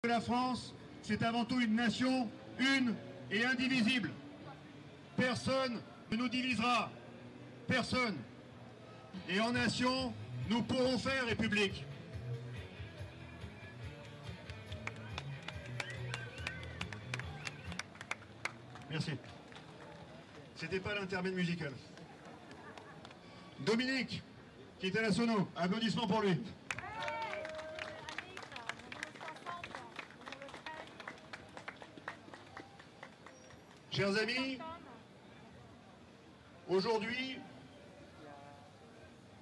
La France, c'est avant tout une nation, une et indivisible. Personne ne nous divisera. Personne. Et en nation, nous pourrons faire République. Merci. C'était pas l'intermède musical. Dominique, qui est à la sono. Applaudissements pour lui. Chers amis, aujourd'hui,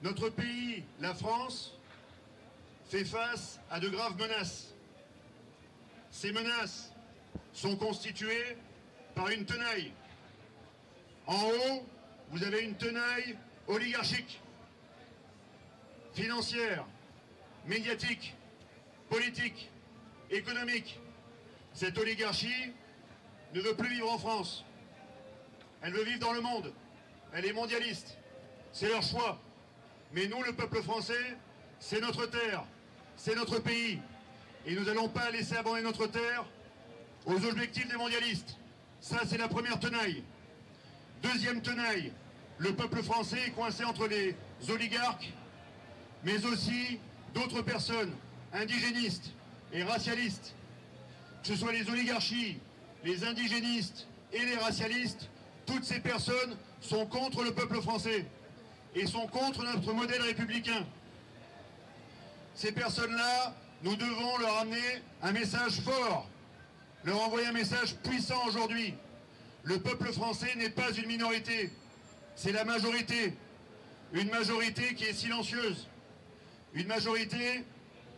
notre pays, la France, fait face à de graves menaces. Ces menaces sont constituées par une tenaille. En haut, vous avez une tenaille oligarchique, financière, médiatique, politique, économique. Cette oligarchie ne veut plus vivre en France. Elle veut vivre dans le monde. Elle est mondialiste. C'est leur choix. Mais nous, le peuple français, c'est notre terre, c'est notre pays. Et nous n'allons pas laisser abandonner notre terre aux objectifs des mondialistes. Ça, c'est la première tenaille. Deuxième tenaille, le peuple français est coincé entre les oligarques, mais aussi d'autres personnes, indigénistes et racialistes. Que ce soit les oligarchies, les indigénistes et les racialistes, toutes ces personnes sont contre le peuple français et sont contre notre modèle républicain. Ces personnes-là, nous devons leur amener un message fort, leur envoyer un message puissant aujourd'hui. Le peuple français n'est pas une minorité, c'est la majorité. Une majorité qui est silencieuse, une majorité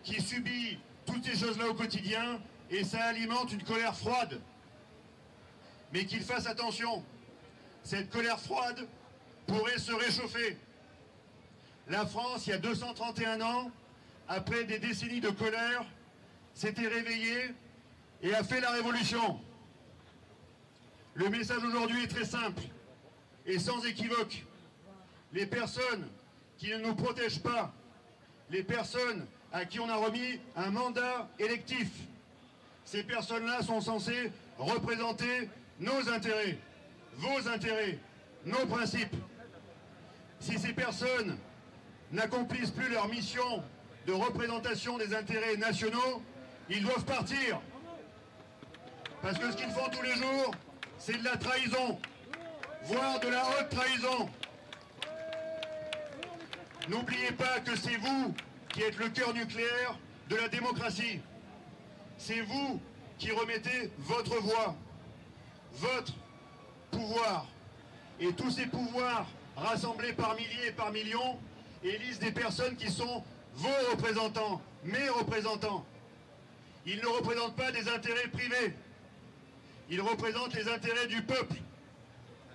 qui subit toutes ces choses-là au quotidien, et ça alimente une colère froide. Mais qu'ils fassent attention, cette colère froide pourrait se réchauffer. La France, il y a 231 ans, après des décennies de colère, s'était réveillée et a fait la révolution. Le message aujourd'hui est très simple et sans équivoque. Les personnes qui ne nous protègent pas, les personnes à qui on a remis un mandat électif, ces personnes-là sont censées représenter nos intérêts, vos intérêts, nos principes. Si ces personnes n'accomplissent plus leur mission de représentation des intérêts nationaux, ils doivent partir. Parce que ce qu'ils font tous les jours, c'est de la trahison, voire de la haute trahison. N'oubliez pas que c'est vous qui êtes le cœur nucléaire de la démocratie. C'est vous qui remettez votre voix, votre pouvoir. Et tous ces pouvoirs rassemblés par milliers et par millions élisent des personnes qui sont vos représentants, mes représentants. Ils ne représentent pas des intérêts privés. Ils représentent les intérêts du peuple,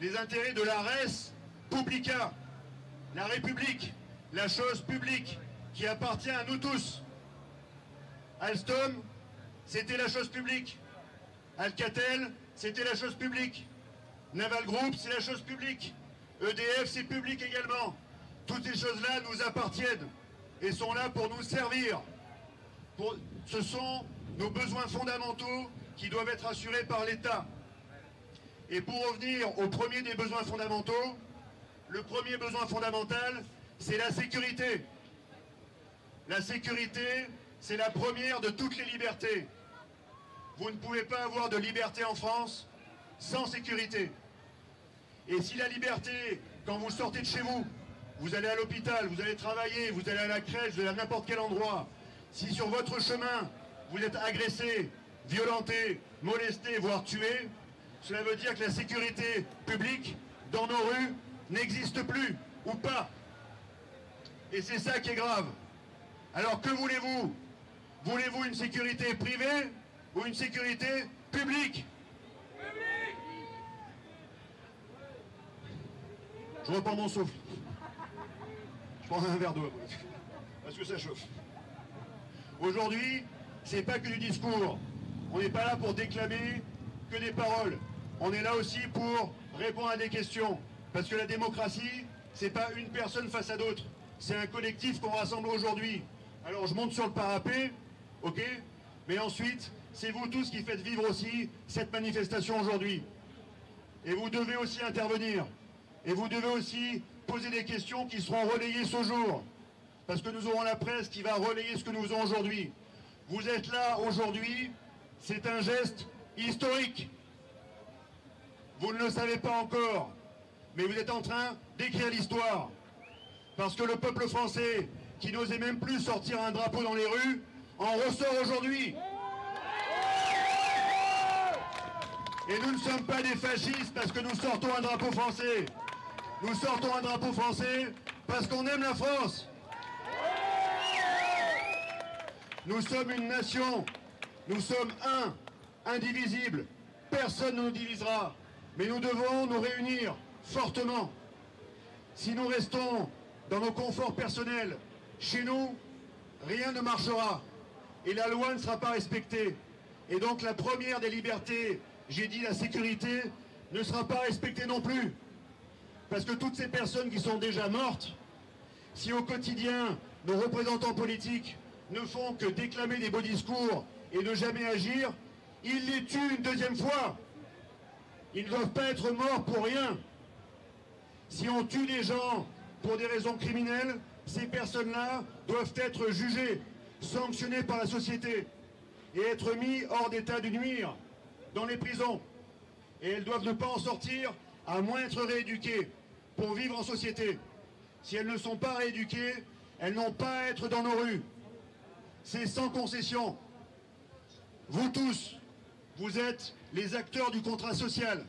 les intérêts de la res publica, la République, la chose publique qui appartient à nous tous. Alstom, c'était la chose publique. Alcatel, c'était la chose publique. Naval Group, c'est la chose publique. EDF, c'est public également. Toutes ces choses-là nous appartiennent et sont là pour nous servir. Ce sont nos besoins fondamentaux qui doivent être assurés par l'État. Et pour revenir au premier des besoins fondamentaux, le premier besoin fondamental, c'est la sécurité. La sécurité, c'est la première de toutes les libertés. Vous ne pouvez pas avoir de liberté en France sans sécurité. Et si la liberté, quand vous sortez de chez vous, vous allez à l'hôpital, vous allez travailler, vous allez à la crèche, vous allez à n'importe quel endroit, si sur votre chemin, vous êtes agressé, violenté, molesté, voire tué, cela veut dire que la sécurité publique dans nos rues n'existe plus, ou pas. Et c'est ça qui est grave. Alors que voulez-vous? Voulez-vous une sécurité privée ou une sécurité publique? Je reprends mon souffle. Je prends un verre d'eau parce que ça chauffe. Aujourd'hui, c'est pas que du discours. On n'est pas là pour déclamer que des paroles. On est là aussi pour répondre à des questions. Parce que la démocratie, c'est pas une personne face à d'autres. C'est un collectif qu'on rassemble aujourd'hui. Alors je monte sur le parapet, ok? Mais ensuite, c'est vous tous qui faites vivre aussi cette manifestation aujourd'hui. Et vous devez aussi intervenir. Et vous devez aussi poser des questions qui seront relayées ce jour. Parce que nous aurons la presse qui va relayer ce que nous faisons aujourd'hui. Vous êtes là aujourd'hui, c'est un geste historique. Vous ne le savez pas encore, mais vous êtes en train d'écrire l'histoire. Parce que le peuple français, qui n'osait même plus sortir un drapeau dans les rues, en ressort aujourd'hui. Et nous ne sommes pas des fascistes parce que nous sortons un drapeau français. Nous sortons un drapeau français parce qu'on aime la France. Nous sommes une nation. Nous sommes indivisibles. Personne ne nous divisera. Mais nous devons nous réunir fortement. Si nous restons dans nos conforts personnels, chez nous, rien ne marchera. Et la loi ne sera pas respectée. Et donc la première des libertés, j'ai dit la sécurité, ne sera pas respectée non plus. Parce que toutes ces personnes qui sont déjà mortes, si au quotidien, nos représentants politiques ne font que déclamer des beaux discours et ne jamais agir, ils les tuent une deuxième fois. Ils ne doivent pas être morts pour rien. Si on tue des gens pour des raisons criminelles, ces personnes-là doivent être jugées, sanctionnées par la société et être mis hors d'état de nuire dans les prisons. Et elles doivent ne pas en sortir à moins être rééduquées pour vivre en société. Si elles ne sont pas rééduquées, elles n'ont pas à être dans nos rues. C'est sans concession. Vous tous, vous êtes les acteurs du contrat social.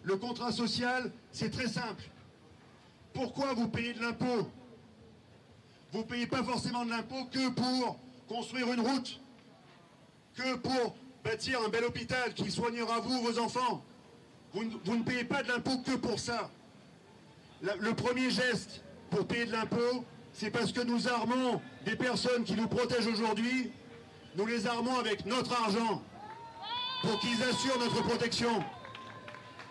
Le contrat social, c'est très simple. Pourquoi vous payez de l'impôt? Vous ne payez pas forcément de l'impôt que pour construire une route, que pour bâtir un bel hôpital qui soignera vous, vos enfants. Vous ne payez pas de l'impôt que pour ça. Le premier geste pour payer de l'impôt, c'est parce que nous armons des personnes qui nous protègent aujourd'hui. Nous les armons avec notre argent pour qu'ils assurent notre protection.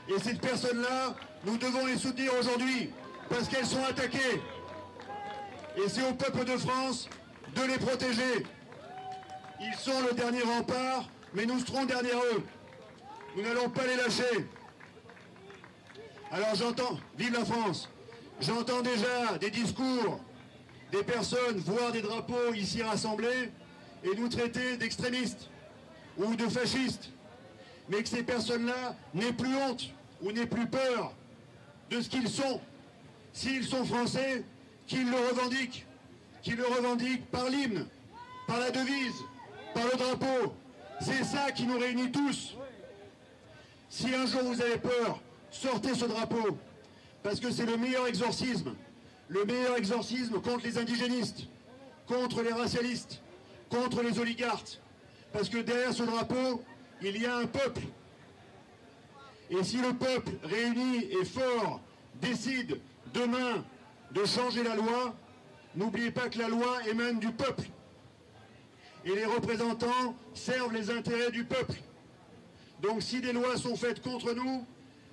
Et ces personnes-là, nous devons les soutenir aujourd'hui parce qu'elles sont attaquées. Et c'est au peuple de France de les protéger. Ils sont le dernier rempart, mais nous serons derrière eux. Nous n'allons pas les lâcher. Alors j'entends, vive la France, j'entends déjà des discours, des personnes voir des drapeaux ici rassemblés et nous traiter d'extrémistes ou de fascistes. Mais que ces personnes-là n'aient plus honte ou n'aient plus peur de ce qu'ils sont. S'ils sont français, qu'ils le revendiquent par l'hymne, par la devise, par le drapeau. C'est ça qui nous réunit tous. Si un jour vous avez peur, sortez ce drapeau, parce que c'est le meilleur exorcisme contre les indigénistes, contre les racialistes, contre les oligarques. Parce que derrière ce drapeau, il y a un peuple. Et si le peuple réuni et fort décide demain de changer la loi, n'oubliez pas que la loi émane du peuple. Et les représentants servent les intérêts du peuple. Donc si des lois sont faites contre nous,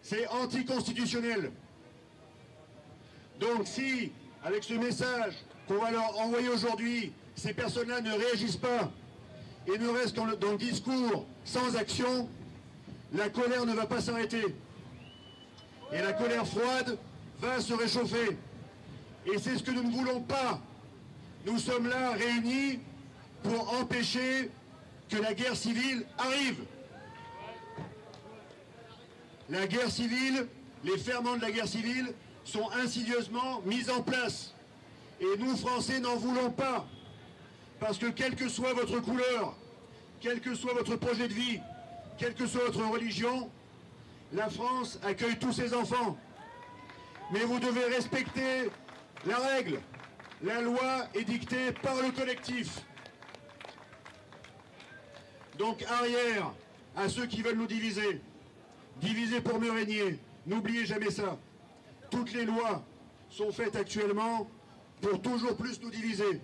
c'est anticonstitutionnel. Donc si, avec ce message qu'on va leur envoyer aujourd'hui, ces personnes-là ne réagissent pas et ne restent dans le discours sans action, la colère ne va pas s'arrêter. Et la colère froide va se réchauffer. Et c'est ce que nous ne voulons pas. Nous sommes là réunis pour empêcher que la guerre civile arrive. La guerre civile, les ferments de la guerre civile sont insidieusement mis en place. Et nous, Français, n'en voulons pas. Parce que quelle que soit votre couleur, quel que soit votre projet de vie, quelle que soit votre religion, la France accueille tous ses enfants. Mais vous devez respecter la règle. La loi est dictée par le collectif. Donc arrière à ceux qui veulent nous diviser. Diviser pour mieux régner. N'oubliez jamais ça. Toutes les lois sont faites actuellement pour toujours plus nous diviser.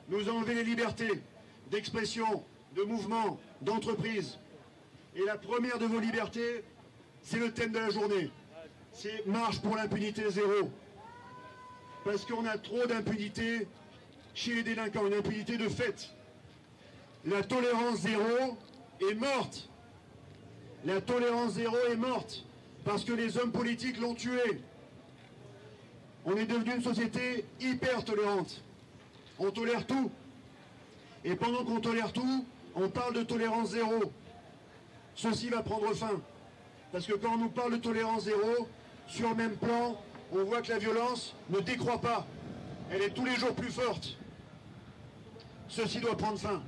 Nous enlever les libertés d'expression, de mouvement, d'entreprise. Et la première de vos libertés, c'est le thème de la journée. C'est marche pour l'impunité zéro. Parce qu'on a trop d'impunité chez les délinquants, une impunité de fait. La tolérance zéro est morte. La tolérance zéro est morte parce que les hommes politiques l'ont tuée. On est devenu une société hyper tolérante. On tolère tout. Et pendant qu'on tolère tout, on parle de tolérance zéro. Ceci va prendre fin. Parce que quand on nous parle de tolérance zéro, sur le même plan, on voit que la violence ne décroît pas. Elle est tous les jours plus forte. Ceci doit prendre fin.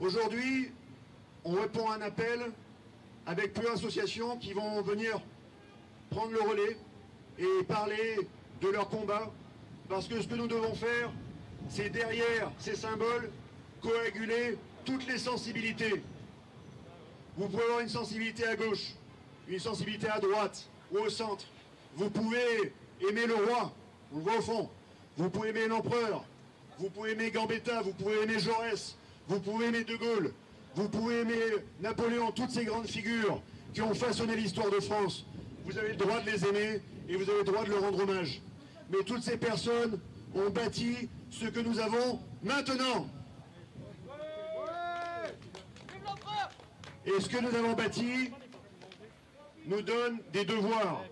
Aujourd'hui, on répond à un appel avec plusieurs associations qui vont venir prendre le relais et parler de leur combat. Parce que ce que nous devons faire, c'est derrière ces symboles, coaguler toutes les sensibilités. Vous pouvez avoir une sensibilité à gauche, une sensibilité à droite ou au centre. Vous pouvez aimer le roi, on le voit au fond. Vous pouvez aimer l'empereur, vous pouvez aimer Gambetta, vous pouvez aimer Jaurès, vous pouvez aimer De Gaulle, vous pouvez aimer Napoléon, toutes ces grandes figures qui ont façonné l'histoire de France. Vous avez le droit de les aimer et vous avez le droit de leur rendre hommage. Mais toutes ces personnes ont bâti ce que nous avons maintenant. Et ce que nous avons bâti nous donne des devoirs.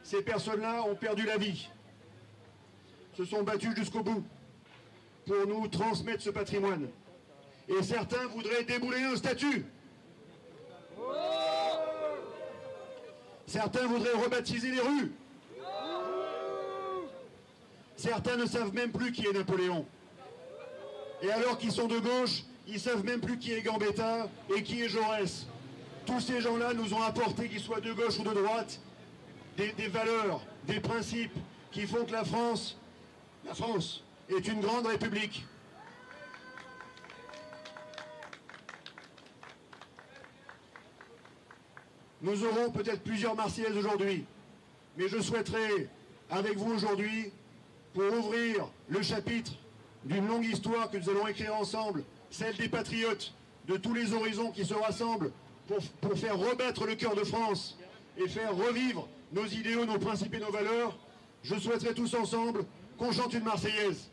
Ces personnes-là ont perdu la vie, se sont battues jusqu'au bout pour nous transmettre ce patrimoine. Et certains voudraient débouler un statut. Certains voudraient rebaptiser les rues. Certains ne savent même plus qui est Napoléon. Et alors qu'ils sont de gauche, ils ne savent même plus qui est Gambetta et qui est Jaurès. Tous ces gens-là nous ont apporté, qu'ils soient de gauche ou de droite, des valeurs, des principes qui font que la France est une grande république. Nous aurons peut-être plusieurs Marseillaises aujourd'hui, mais je souhaiterais, avec vous aujourd'hui, pour ouvrir le chapitre d'une longue histoire que nous allons écrire ensemble, celle des patriotes, de tous les horizons qui se rassemblent pour faire rebattre le cœur de France et faire revivre nos idéaux, nos principes et nos valeurs, je souhaiterais tous ensemble qu'on chante une Marseillaise.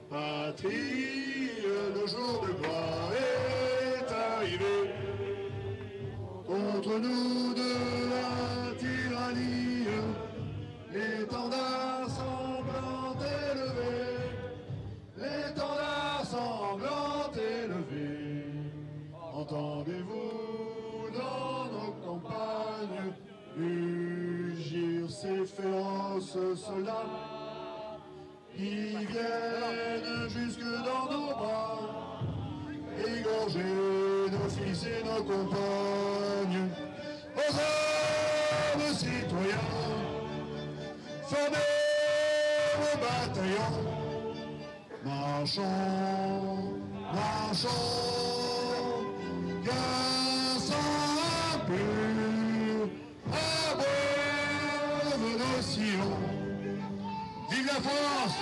Patrie, le jour de gloire est arrivé, contre nous de la tyrannie, l'étendard sanglant élevé, l'étendard sanglant élevé. Entendez-vous dans nos campagnes mugir ces féroces soldats qui viennent jusque dans nos bras, égorger nos fils et nos compagnes. Aux hommes citoyens, formez vos bataillons, marchons, marchons, qu'un sang impur abreuve nos sillons. Vive la France!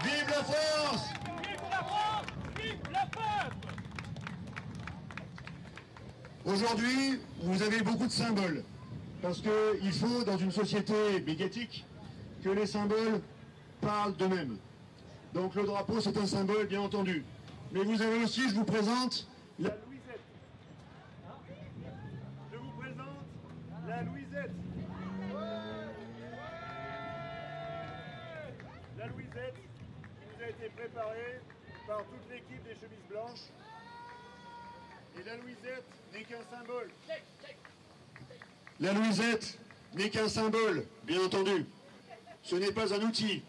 Vive la France! Vive la France! Vive le peuple! Aujourd'hui, vous avez beaucoup de symboles. Parce qu'il faut, dans une société médiatique, que les symboles parlent d'eux-mêmes. Donc le drapeau, c'est un symbole, bien entendu. Mais vous avez aussi, je vous présente, la Louisette. Je vous présente la Louisette. La Louisette, qui nous a été préparée par toute l'équipe des chemises blanches. Et la Louisette n'est qu'un symbole. La Louisette n'est qu'un symbole, bien entendu. Ce n'est pas un outil,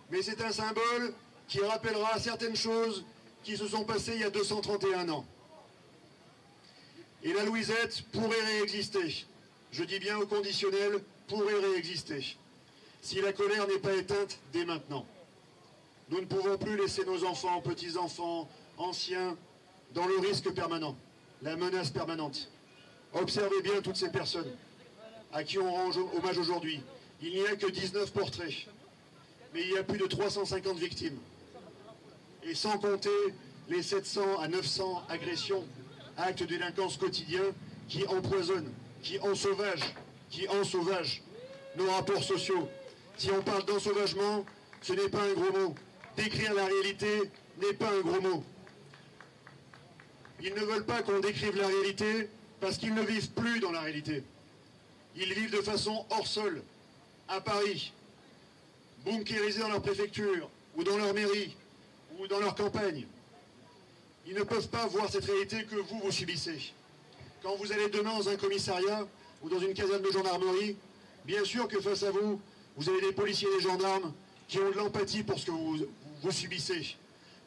mais c'est un symbole qui rappellera certaines choses qui se sont passées il y a 231 ans. Et la Louisette pourrait réexister. Je dis bien au conditionnel, pourrait réexister. Si la colère n'est pas éteinte dès maintenant. Nous ne pouvons plus laisser nos enfants, petits-enfants, anciens, dans le risque permanent, la menace permanente. Observez bien toutes ces personnes à qui on rend hommage aujourd'hui. Il n'y a que 19 portraits, mais il y a plus de 350 victimes. Et sans compter les 700 à 900 agressions, actes de délinquance quotidiens qui empoisonnent, qui ensauvagent nos rapports sociaux Si on parle d'ensauvagement, ce n'est pas un gros mot. Décrire la réalité n'est pas un gros mot. Ils ne veulent pas qu'on décrive la réalité parce qu'ils ne vivent plus dans la réalité. Ils vivent de façon hors sol, à Paris, bunkérisés dans leur préfecture, ou dans leur mairie, ou dans leur campagne. Ils ne peuvent pas voir cette réalité que vous subissez. Quand vous allez demain dans un commissariat ou dans une caserne de gendarmerie, bien sûr que face à vous, vous avez des policiers et des gendarmes qui ont de l'empathie pour ce que vous subissez.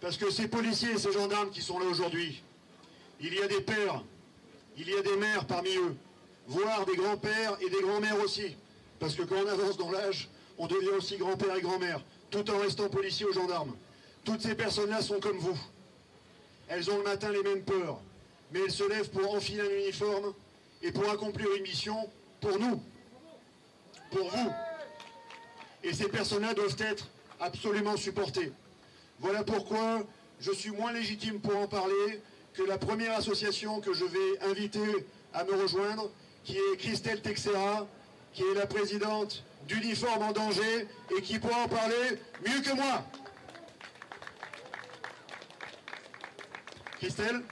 Parce que ces policiers et ces gendarmes qui sont là aujourd'hui, il y a des pères, il y a des mères parmi eux, voire des grands-pères et des grands-mères aussi. Parce que quand on avance dans l'âge, on devient aussi grand-père et grand-mère, tout en restant policier ou gendarme. Toutes ces personnes-là sont comme vous. Elles ont le matin les mêmes peurs, mais elles se lèvent pour enfiler un uniforme et pour accomplir une mission pour nous, pour vous. Et ces personnes-là doivent être absolument supportées. Voilà pourquoi je suis moins légitime pour en parler que la première association que je vais inviter à me rejoindre, qui est Christelle Texera, qui est la présidente d'Uniforme en danger et qui pourra en parler mieux que moi. Christelle ?